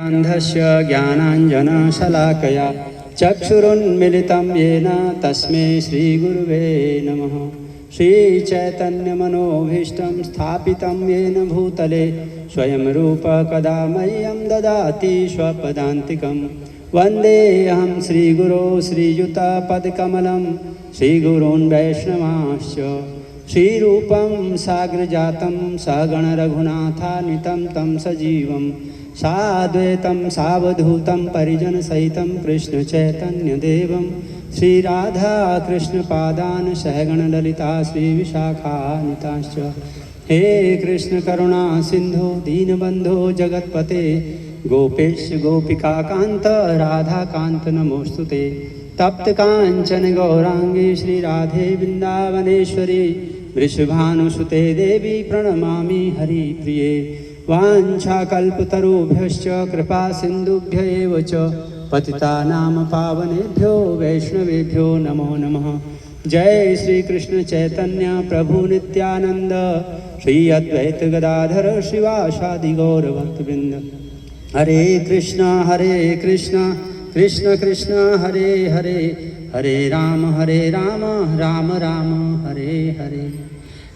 अन्धस्य ज्ञानाञ्जनशलाकया चक्षुरुन्मिलितं येन तस्मै श्रीगुरुवे नमः। श्रीचैतन्यमनोभीष्टं स्थापितं येन भूतले स्वयं रूप कदा मह्यं ददाति स्वपदान्तिकं। वन्देऽहं श्रीगुरो श्रीयुतपदकमलं श्रीगुरून् वैष्णवांश्च। श्रीरूपं साग्रजातं सहगणरघुनाथान्वितं तं सजीवं साद्वैतं सावधूतं परिजनसहितं कृष्णचैतन्यदेवं श्रीराधाकृष्णपादान् सहगणललिता श्रीविशाखान्वितांश्च। हे कृष्ण करुणा सिन्धो दीनबन्धो जगत्पते गोपेश गोपिकान्त राधाकान्त नमोस्तुते। तप्त कांचन गौरांगी श्रीराधे वृंदावनेश्वरी वृषभानुसुते देवी प्रणमामि हरिप्रिये। वाञ्छाकल्पतरुभ्यश्च कृपा सिन्धुभ्य एव च पतितानां पावनेभ्यो वैष्णवेभ्यो नमो नमः। जय श्री कृष्ण चैतन्य प्रभु नित्यानंद श्री अद्वैत गदाधर श्रीवासादि गौरभक्तवृंद। हरे कृष्ण कृष्ण कृष्ण हरे हरे हरे राम राम राम हरे हरे।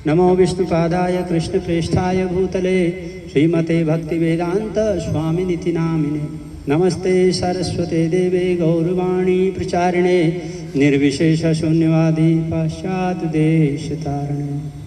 नमो विष्णुपादाय कृष्णप्रेष्ठाय भूतले श्रीमते भक्तिवेदांत स्वामिनिति नामिने। नमस्ते सरस्वते देवे गौरवाणी प्रचारिणे निर्विशेष शून्यवादी पाश्चात्य देशतारिणे।